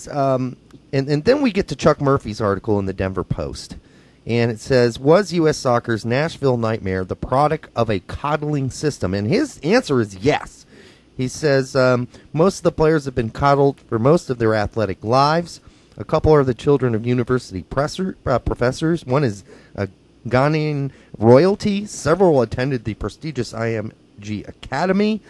says, and then we get to Chuck Murphy's article in the Denver Post. And it says, was U.S. Soccer's Nashville nightmare the product of a coddling system? And his answer is yes. He says, most of the players have been coddled for most of their athletic lives. A couple are the children of university professors. One is a Ghanaian royalty. Several attended the prestigious IMG Academy.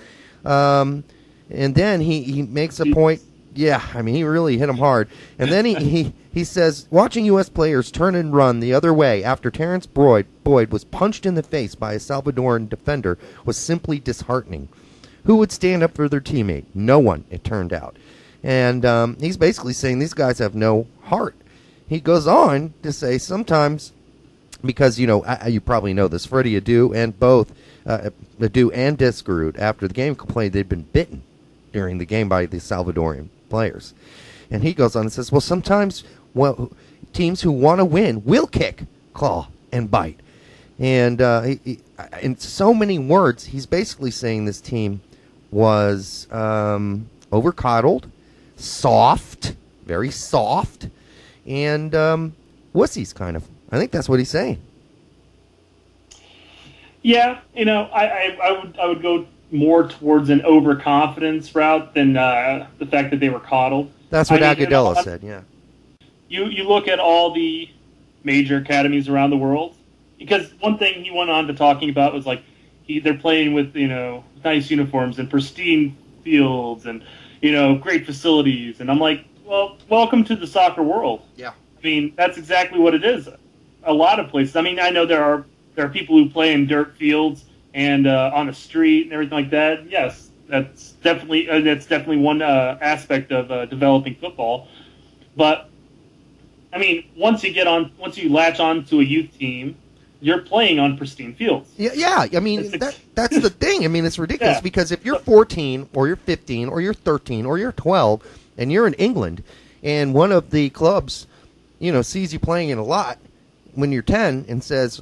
And then he makes a point. Yeah, I mean, he really hit him hard. And then he says, watching U.S. players turn and run the other way after Terrence Boyd was punched in the face by a Salvadoran defender was simply disheartening. Who would stand up for their teammate? No one, it turned out. And he's basically saying these guys have no heart. He goes on to say sometimes, because, you probably know this, Freddie Adu and both Adu and Diskerud, after the game, complained they'd been bitten during the game by the Salvadorian players. And he goes on and says, well, sometimes teams who want to win will kick, claw, and bite. And in so many words, he's basically saying this team was over-coddled, soft, very soft, and wussies, kind of. I think that's what he's saying. Yeah, I would go more towards an overconfidence route than the fact that they were coddled. That's what Agudelo said, yeah. You look at all the major academies around the world, because one thing he went on to talking about was like they're playing with nice uniforms and pristine fields and great facilities, and I'm like, well, welcome to the soccer world. Yeah, I mean that's exactly what it is. A lot of places. I mean, I know there are people who play in dirt fields and on the street and everything like that. Yes, that's definitely one aspect of developing football. But I mean, once you latch on to a youth team, you're playing on pristine fields. Yeah. I mean, that's the thing. I mean, it's ridiculous because if you're 14 or you're 15 or you're 13 or you're 12 and you're in England and one of the clubs, sees you playing in a lot when you're 10 and says,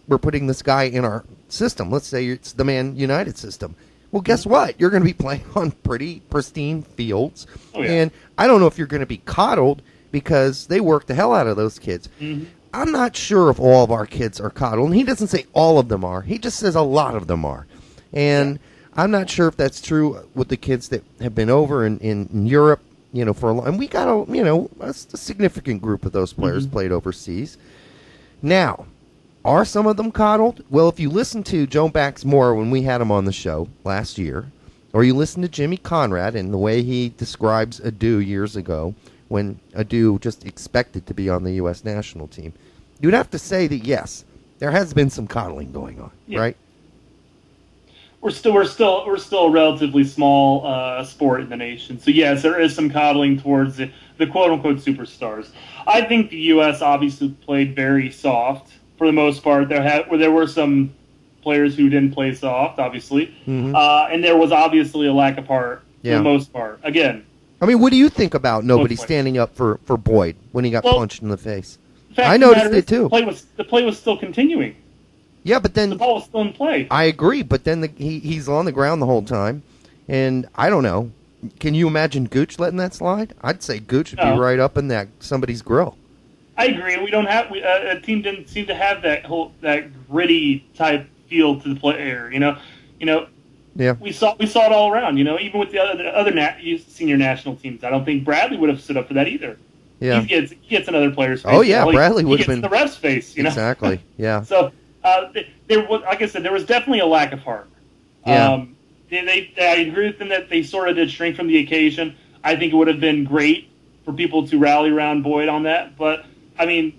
we're putting this guy in our system. Let's say it's the Man United system. Well, guess what? You're going to be playing on pretty pristine fields. Oh, yeah. And I don't know if you're going to be coddled because they work the hell out of those kids. Mm-hmm. I'm not sure if all of our kids are coddled. And he doesn't say all of them are. He just says a lot of them are. And I'm not sure if that's true with the kids that have been over in Europe, for a long. And we got a significant group of those players played overseas. Now, are some of them coddled? Well, if you listen to Joe Baxmore when we had him on the show last year, or you listen to Jimmy Conrad and the way he describes Adu years ago, when Adu just expected to be on the U.S. national team, you'd have to say that, yes, there has been some coddling going on, right? We're still a relatively small sport in the nation. So, yes, there is some coddling towards the quote-unquote superstars. I think the U.S. obviously played very soft for the most part. There were some players who didn't play soft, obviously. Mm-hmm. And there was obviously a lack of heart for the most part. Again. I mean, what do you think about nobody standing up for Boyd when he got punched in the face? I noticed it too. The play was still continuing. Yeah, but then the ball was still in play. I agree, but then he's on the ground the whole time, and I don't know. Can you imagine Gooch letting that slide? I'd say Gooch would be right up in somebody's grill. I agree. We don't have a team didn't seem to have that gritty type feel to the player. Yeah. We saw it all around. Even with the other senior national teams, I don't think Bradley would have stood up for that either. Yeah, he gets another player's face. Oh yeah, Bradley would have been the ref's face. Exactly. Yeah. So there was, like I said, there was definitely a lack of heart. Yeah. I agree with them that they sort of did shrink from the occasion. I think it would have been great for people to rally around Boyd on that. But, I mean,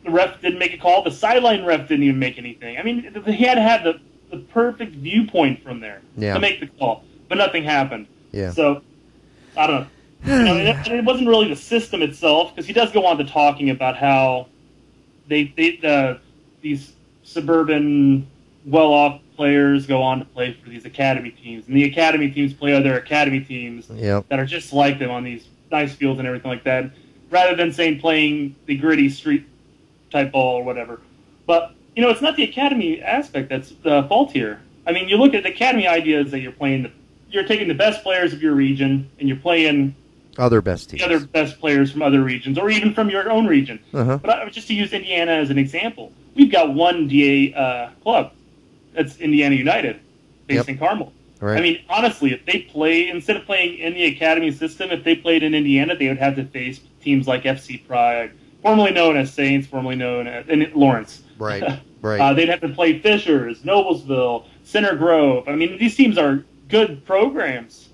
the ref didn't make a call. The sideline ref didn't even make anything. I mean, he had to have the perfect viewpoint from there to make the call. But nothing happened. Yeah. So, I don't know. It wasn't really the system itself, because he does go on to talking about how these suburban, well-off players go on to play for these academy teams, and the academy teams play other academy teams that are just like them on these nice fields and everything like that, rather than saying playing the gritty street type ball or whatever. But it's not the academy aspect that's the fault here. I mean, you look at the academy ideas that you're taking the best players of your region and you're playing other best teams, the other best players from other regions, or even from your own region. Uh-huh. But just to use Indiana as an example, we've got one DA club. That's Indiana United, based in Carmel. Right. I mean, honestly, if they play, instead of playing in the academy system, if they played in Indiana, they would have to face teams like FC Prague, formerly known as Saints, formerly known as Lawrence. Right, right. They'd have to play Fishers, Noblesville, Center Grove. I mean, these teams are good programs.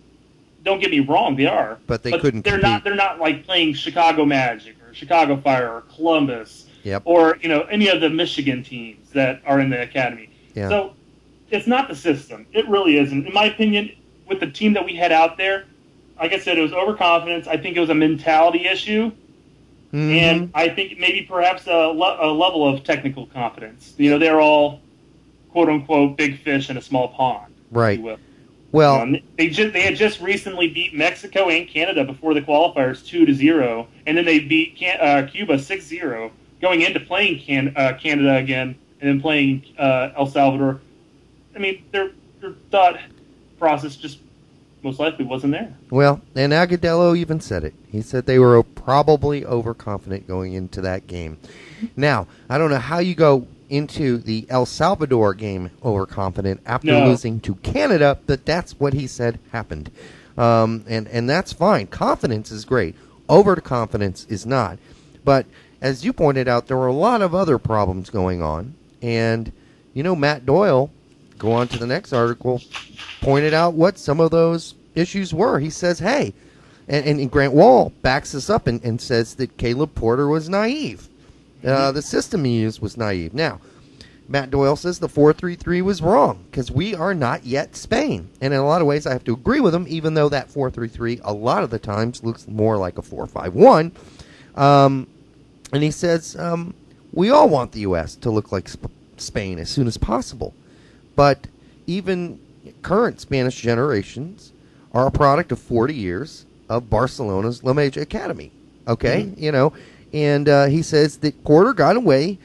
Don't get me wrong, they are. But they couldn't they're compete. not. They're not like playing Chicago Magic or Chicago Fire or Columbus, Yep. or any of the Michigan teams that are in the academy. Yeah. So it's not the system. It really isn't. In my opinion, with the team that we had out there, like I said, it was overconfidence. I think it was a mentality issue. Mm-hmm. And I think maybe perhaps a level of technical competence. They're all, quote unquote, big fish in a small pond. Right. If you will. Well, they had just recently beat Mexico and Canada before the qualifiers 2-0, and then they beat Cuba 6-0, going into playing Canada again, and then playing El Salvador. I mean, their thought process just most likely wasn't there. well, and Agudelo even said it. He said they were probably overconfident going into that game. Now, I don't know how you go into the El Salvador game overconfident after losing to Canada, but that's what he said happened. And that's fine. Confidence is great. Overconfidence is not. But as you pointed out, there were a lot of other problems going on. And, Matt Doyle, go on to the next article, pointed out what some of those issues were. He says, hey, and Grant Wall backs this up and says that Caleb Porter was naive. The system he used was naive. Now, Matt Doyle says the 4-3-3 was wrong because we are not yet Spain. And in a lot of ways, I have to agree with him, even though that 4-3-3 a lot of the times looks more like a 4-5-1. And he says, we all want the U.S. to look like Spain as soon as possible. But even current Spanish generations are a product of 40 years of Barcelona's La Masia Academy. Okay? Mm-hmm. And he says that Porter got away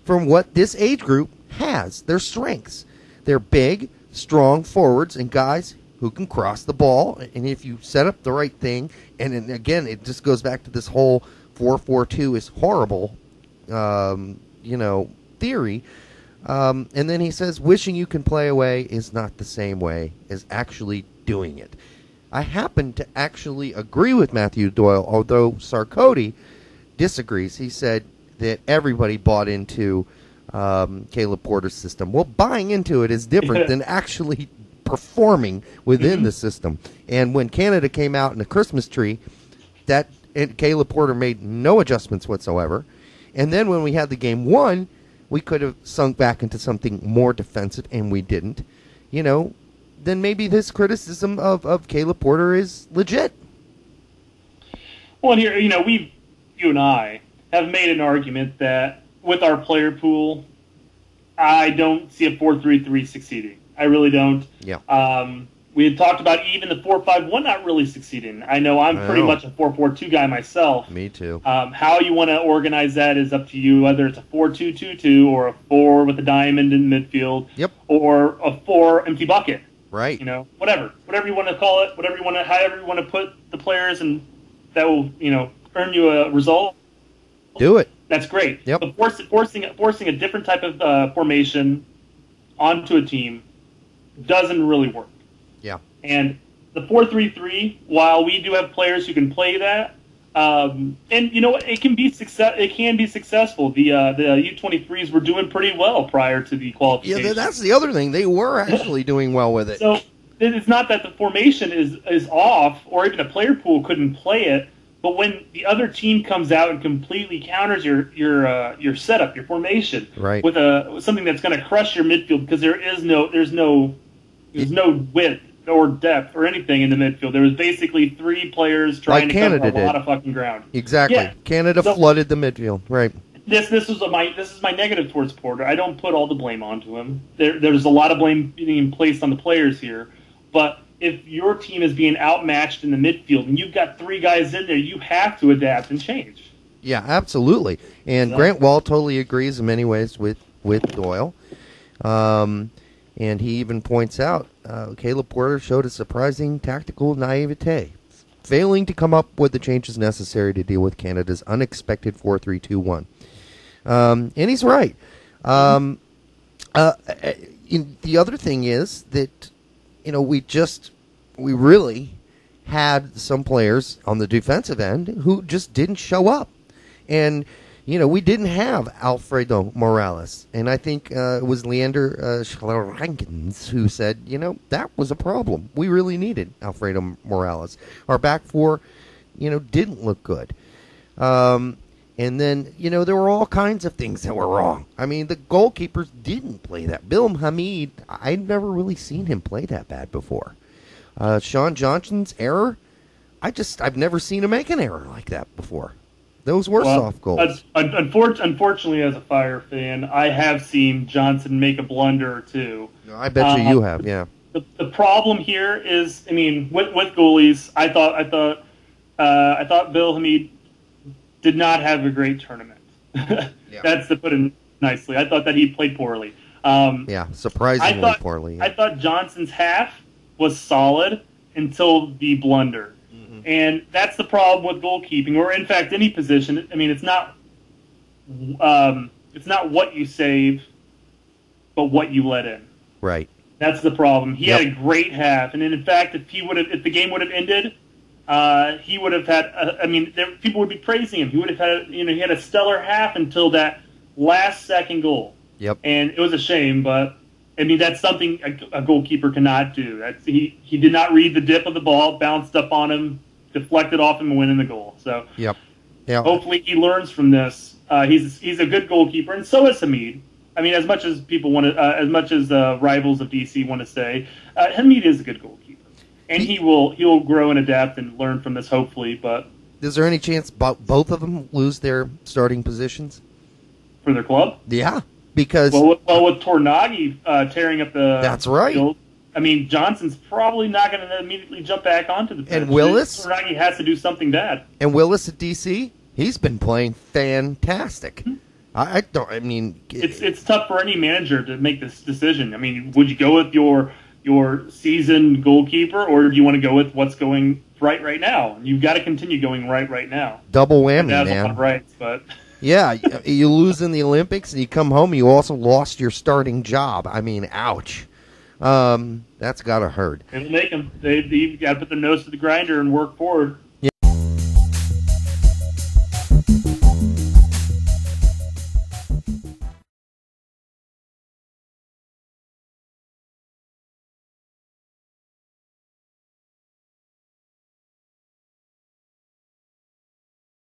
from what this age group has, their strengths. They're big, strong forwards and guys who can cross the ball. And if you set up the right thing, and again, it just goes back to this whole 4-4-2 is horrible, theory. And then he says, wishing you can play away is not the same way as actually doing it. I happen to actually agree with Matthew Doyle, although Sarkodie disagrees. He said that everybody bought into Caleb Porter's system. Well, buying into it is different than actually performing within the system. And when Canada came out in a Christmas tree, Caleb Porter made no adjustments whatsoever. And then when we had the game won, we could have sunk back into something more defensive, and we didn't. Then maybe this criticism of Caleb Porter is legit. Well, and here, you and I have made an argument that with our player pool, I don't see a 4-3-3 succeeding. I really don't. Yeah. We had talked about even the 4-5-1 not really succeeding. I know I'm pretty much a 4-4-2 guy myself. Me too. How you want to organize that is up to you, whether it's a 4-2-2-2 or a 4 with a diamond in midfield. Yep. Or a 4 empty bucket. Right. Whatever you want to call it, however you want to put the players, and that will, earn you a result. Do it. That's great. Yep. But forcing a different type of formation onto a team doesn't really work. Yeah. And the 4-3-3, while we do have players who can play that, and it can be successful. The U23s were doing pretty well prior to the qualification. Yeah, that's the other thing. They were actually doing well with it. So it's not that the formation is off, or even the player pool couldn't play it. But when the other team comes out and completely counters your setup, your formation, right, with something that's going to crush your midfield, because there's no width or depth or anything in the midfield. There was basically 3 players trying to cover a lot of fucking ground. Exactly. Yeah. Canada flooded the midfield. Right. This is my negative towards Porter. I don't put all the blame onto him. There's a lot of blame being placed on the players here, but if your team is being outmatched in the midfield and you've got 3 guys in there, you have to adapt and change. Yeah, absolutely. And Grant Wall totally agrees in many ways with Doyle. And he even points out Caleb Porter showed a surprising tactical naivete. failing to come up with the changes necessary to deal with Canada's unexpected 4-3-2-1. And he's right. The other thing is that, we really had some players on the defensive end who just didn't show up. And, we didn't have Alfredo Morales. And I think it was Leander Schlarankens who said, that was a problem. We really needed Alfredo Morales. Our back four, didn't look good. And then, there were all kinds of things that were wrong. I mean, the goalkeepers didn't play that. Bill Hamid, I'd never really seen him play that bad before. Sean Johnson's error, I've never seen him make an error like that before. Those were soft goals. Unfortunately, as a Fire fan, I have seen Johnson make a blunder or two. No, I bet you have, yeah. The problem here is, with goalies, I thought Bill Hamid did not have a great tournament. Yeah. That's to put it nicely. I thought that he played poorly. Surprisingly poorly. Yeah. I thought Johnson's half was solid until the blunder. And that's the problem with goalkeeping, or in fact any position. It's not what you save, but what you let in. Right. That's the problem. He had a great half, and in fact, if the game would have ended, he would have had. People would be praising him. He would have had. He had a stellar half until that last second goal. Yep. And it was a shame, but. That's something a goalkeeper cannot do. He did not read the dip of the ball, bounced up on him, deflected off him, and went in the goal. So hopefully he learns from this. He's a good goalkeeper, and so is Hamid. As much as people want to, as much as rivals of DC want to say, Hamid is a good goalkeeper, and he will grow and adapt and learn from this. Hopefully, but is there any chance both of them lose their starting positions for their club? Yeah. Because with Tornagi tearing up the that's right. field, Johnson's probably not going to immediately jump back onto the pitch. And Willis, Tornagi has to do something bad. And Willis at DC, he's been playing fantastic. Mm-hmm. It's tough for any manager to make this decision. Would you go with your seasoned goalkeeper, or do you want to go with what's going right now? You've got to continue going right now. Double whammy, man. Rights, but. Yeah, you lose in the Olympics and you come home, you also lost your starting job. Ouch. That's got to hurt. It'll make them. They've got to put their nose to the grinder and work forward.